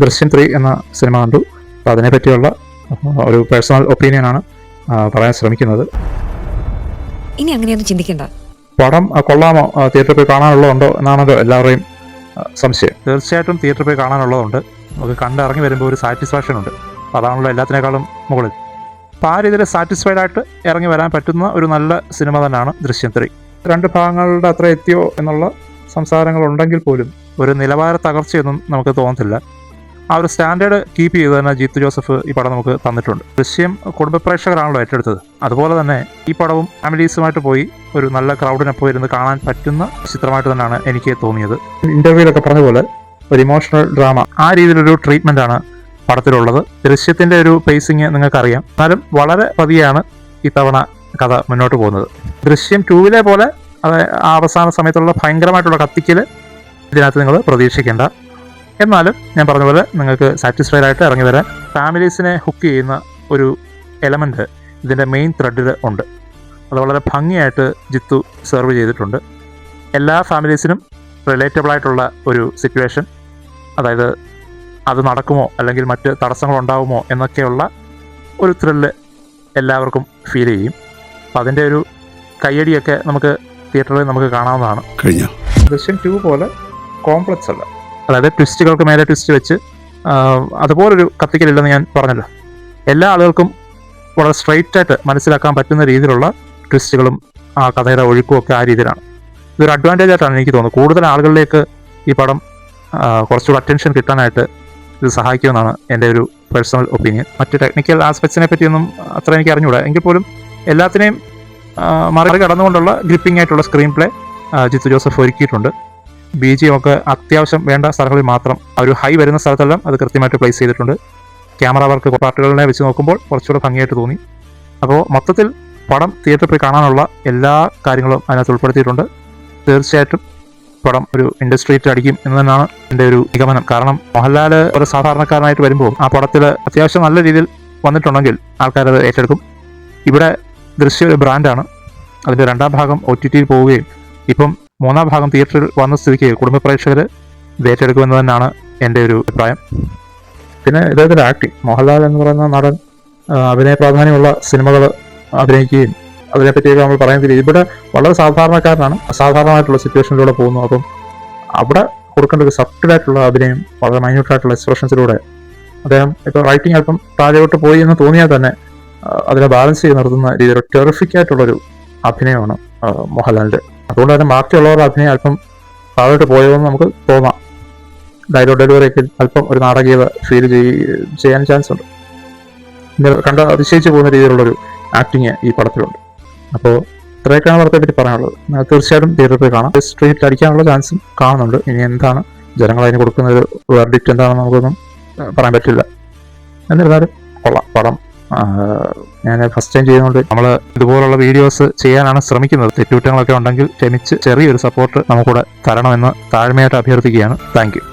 ദൃശ്യം 3 എന്ന സിനിമ കണ്ടു. അപ്പോൾ അതിനെപ്പറ്റിയുള്ള ഒരു പേഴ്സണൽ ഒപ്പീനിയനാണ് പറയാൻ ശ്രമിക്കുന്നത്. ഇനി അങ്ങനെയൊന്നും ചിന്തിക്കണ്ട. പടം കൊള്ളാമോ, തിയേറ്ററിൽ പോയി കാണാനുള്ളതുണ്ടോ എന്നാണല്ലോ എല്ലാവരുടെയും സംശയം. തീർച്ചയായിട്ടും തിയേറ്ററിൽ പോയി കാണാനുള്ളതുണ്ട്. നമുക്ക് കണ്ടിറങ്ങി വരുമ്പോൾ ഒരു സാറ്റിസ്ഫാക്ഷൻ ഉണ്ട്. അപ്പോൾ അതാണല്ലോ എല്ലാത്തിനേക്കാളും മുകളിൽ. അപ്പോൾ ആ രീതിയിൽ സാറ്റിസ്ഫൈഡ് ആയിട്ട് ഇറങ്ങി വരാൻ പറ്റുന്ന ഒരു നല്ല സിനിമ തന്നെയാണ് ദൃശ്യം 3. 2 ഭാഗങ്ങളുടെ അത്ര എത്തിയോ എന്നുള്ള സംസാരങ്ങളുണ്ടെങ്കിൽ പോലും ഒരു നിലവാര തകർച്ചയൊന്നും നമുക്ക് തോന്നത്തില്ല. ആ ഒരു സ്റ്റാൻഡേർഡ് കീപ്പ് ചെയ്ത് തന്നെ ജിത്തു ജോസഫ് ഈ പടം നമുക്ക് തന്നിട്ടുണ്ട്. ദൃശ്യം കുടുംബ പ്രേക്ഷകരാണല്ലോ ഏറ്റെടുത്തത്. അതുപോലെ തന്നെ ഈ പടവും ഫാമിലീസുമായിട്ട് പോയി ഒരു നല്ല ക്രൗഡിനൊപ്പം ഇരുന്ന് കാണാൻ പറ്റുന്ന ചിത്രമായിട്ട് തന്നെയാണ് എനിക്ക് തോന്നിയത്. ഇന്റർവ്യൂലൊക്കെ പറഞ്ഞ പോലെ ഒരു ഇമോഷണൽ ഡ്രാമ, ആ രീതിയിലൊരു ട്രീറ്റ്മെന്റ് ആണ് പടത്തിലുള്ളത്. ദൃശ്യത്തിന്റെ ഒരു പേസിങ് നിങ്ങൾക്കറിയാം. എന്നാലും വളരെ പതിയാണ് ഇത്തവണ കഥ മുന്നോട്ട് പോകുന്നത്. ദൃശ്യം 2 പോലെ അത് ആ അവസാന സമയത്തുള്ള ഭയങ്കരമായിട്ടുള്ള കത്തിക്കൽ ഇതിനകത്ത് നിങ്ങൾ പ്രതീക്ഷിക്കേണ്ട. എന്നാലും ഞാൻ പറഞ്ഞ പോലെ നിങ്ങൾക്ക് സാറ്റിസ്ഫൈഡ് ആയിട്ട് ഇറങ്ങി വരാൻ ഫാമിലീസിനെ ഹുക്ക് ചെയ്യുന്ന ഒരു എലമെൻറ്റ് ഇതിൻ്റെ മെയിൻ ത്രെഡിൽ ഉണ്ട്. അത് വളരെ ഭംഗിയായിട്ട് ജിത്തു സെർവ് ചെയ്തിട്ടുണ്ട്. എല്ലാ ഫാമിലീസിനും റിലേറ്റബിളായിട്ടുള്ള ഒരു സിറ്റുവേഷൻ, അതായത് അത് നടക്കുമോ അല്ലെങ്കിൽ മറ്റ് തടസ്സങ്ങളുണ്ടാകുമോ എന്നൊക്കെയുള്ള ഒരു ത്രില്ല് എല്ലാവർക്കും ഫീൽ ചെയ്യും. അപ്പോൾ അതിൻ്റെ ഒരു കയ്യടിയൊക്കെ നമുക്ക് തിയേറ്ററിൽ നമുക്ക് കാണാവുന്നതാണ്. ദൃശ്യം 2 പോലെ കോംപ്ലക്സ് അല്ല, അതായത് ട്വിസ്റ്റുകൾക്ക് മേലെ ട്വിസ്റ്റ് വെച്ച് അതുപോലൊരു കത്തിക്കലില്ലെന്ന് ഞാൻ പറഞ്ഞല്ലോ. എല്ലാ ആളുകൾക്കും വളരെ സ്ട്രെയിറ്റ് ആയിട്ട് മനസ്സിലാക്കാൻ പറ്റുന്ന രീതിയിലുള്ള ട്വിസ്റ്റുകളും ആ കഥയുടെ ഒഴുക്കും ഒക്കെ ആ രീതിയിലാണ്. ഇതൊരു അഡ്വാൻറ്റേജ് ആയിട്ടാണ് എനിക്ക് തോന്നുന്നത്. കൂടുതൽ ആളുകളിലേക്ക് ഈ പടം കുറച്ചുകൂടി അറ്റൻഷൻ കിട്ടാനായിട്ട് ഇത് സഹായിക്കുമെന്നാണ് എൻ്റെ ഒരു പേഴ്സണൽ ഒപ്പീനിയൻ. മറ്റ് ടെക്നിക്കൽ ആസ്പെക്ട്സിനെ പറ്റിയൊന്നും അത്ര എനിക്ക് അറിഞ്ഞുകൂടാ. എങ്കിൽ പോലും എല്ലാത്തിനെയും മറികടന്നുകൊണ്ടുള്ള ഗ്രിപ്പിംഗ് ആയിട്ടുള്ള സ്ക്രീൻ പ്ലേ ജിത്തു ജോസഫ് ഒരുക്കിയിട്ടുണ്ട്. BGM ഒക്കെ അത്യാവശ്യം വേണ്ട സ്ഥലങ്ങളിൽ മാത്രം, ഒരു ഹൈ വരുന്ന സ്ഥലത്തെല്ലാം അത് കൃത്യമായിട്ട് പ്ലേസ് ചെയ്തിട്ടുണ്ട്. ക്യാമറ വർക്ക് പാർട്ടുകളിനെ വെച്ച് നോക്കുമ്പോൾ കുറച്ചുകൂടെ ഭംഗിയായിട്ട് തോന്നി. അപ്പോൾ മൊത്തത്തിൽ പടം തിയേറ്ററിൽ പോയി കാണാനുള്ള എല്ലാ കാര്യങ്ങളും അതിനകത്ത് ഉൾപ്പെടുത്തിയിട്ടുണ്ട്. തീർച്ചയായിട്ടും പടം ഒരു ഇൻഡസ്ട്രി ഹിറ്റ് അടിക്കും എന്ന് തന്നെയാണ് എൻ്റെ ഒരു നിഗമനം. കാരണം മോഹൻലാൽ ഒരു സാധാരണക്കാരനായിട്ട് വരുമ്പോൾ ആ പടത്തിൽ അത്യാവശ്യം നല്ല രീതിയിൽ വന്നിട്ടുണ്ടെങ്കിൽ ആൾക്കാരത് ഏറ്റെടുക്കും. ഇവിടെ ദൃശ്യം ഒരു ബ്രാൻഡാണ്. അതിൻ്റെ 2ാം ഭാഗം OTTയിൽ പോവുകയും ഇപ്പം 3ാം ഭാഗം തിയേറ്ററിൽ വന്ന സ്ഥിതിക്ക് കുടുംബ പ്രേക്ഷകർ ഇത് ഏറ്റെടുക്കുമെന്ന് തന്നെയാണ് എൻ്റെ ഒരു അഭിപ്രായം. പിന്നെ ഇദ്ദേഹത്തിൻ്റെ ആക്ടിങ്, മോഹൻലാൽ എന്ന് പറയുന്ന നടൻ അഭിനയ പ്രാധാന്യമുള്ള സിനിമകൾ അഭിനയിക്കുകയും അതിനെപ്പറ്റിയൊക്കെ നമ്മൾ പറയുന്നത് ഇവിടെ വളരെ സാധാരണക്കാരനാണ്, അസാധാരണമായിട്ടുള്ള സിറ്റുവേഷനിലൂടെ പോകുന്നു. അപ്പം അവിടെ കൊടുക്കേണ്ട ഒരു സബ്റ്റിലായിട്ടുള്ള അഭിനയം, വളരെ മൈന്യൂട്ടായിട്ടുള്ള എക്സ്പ്രഷൻസിലൂടെ അദ്ദേഹം ഇപ്പോൾ റൈറ്റിംഗ് അല്പം താഴോട്ട് പോയി എന്ന് തോന്നിയാൽ തന്നെ അതിനെ ബാലൻസ് ചെയ്ത് നിർത്തുന്ന രീതിയിൽ ടെറിഫിക് ആയിട്ടുള്ളൊരു അഭിനയമാണ് മോഹൻലാലിൻ്റെ. അതുകൊണ്ട് തന്നെ ബാക്കിയുള്ളവരുടെ അഭിനയം അല്പം താഴോട്ട് പോയതെന്ന് നമുക്ക് തോന്നാം. ഡയലോഗ് ഡെലിവറിയൊക്കെ അല്പം ഒരു നാടകീയത ഫീൽ ചെയ്യാൻ ചാൻസ് ഉണ്ട്. കണ്ട് അതിശയിച്ച് പോകുന്ന രീതിയിലുള്ളൊരു ആക്ടിങ് ഈ പടത്തിലുണ്ട്. അപ്പോൾ ഇത്രയൊക്കെയാണ് പടത്തെ പറ്റി പറയാനുള്ളത്. തീർച്ചയായിട്ടും തിയേറ്ററിൽ പോയി കാണാം. സ്ട്രീറ്റ് അടിക്കാനുള്ള ചാൻസും കാണുന്നുണ്ട്. ഇനി എന്താണ് ജനങ്ങൾ അതിന് കൊടുക്കുന്ന ഒരു വെർഡിക്റ്റ് എന്താണെന്ന് നമുക്കൊന്നും പറയാൻ പറ്റില്ല. എന്നിരുന്നാലും കൊള്ളാം പടം. ഞാൻ ഫസ്റ്റ് ടൈം ചെയ്യുന്നതുകൊണ്ട് നമ്മൾ ഇതുപോലുള്ള വീഡിയോസ് ചെയ്യാനാണ് ശ്രമിക്കുന്നത്. തെറ്റുകുറ്റങ്ങളൊക്കെ ഉണ്ടെങ്കിൽ ക്ഷമിച്ച് ചെറിയൊരു സപ്പോർട്ട് നമുക്കൂടെ തരണമെന്ന് താഴ്മയായിട്ട് അഭ്യർത്ഥിക്കുകയാണ്. Thank you.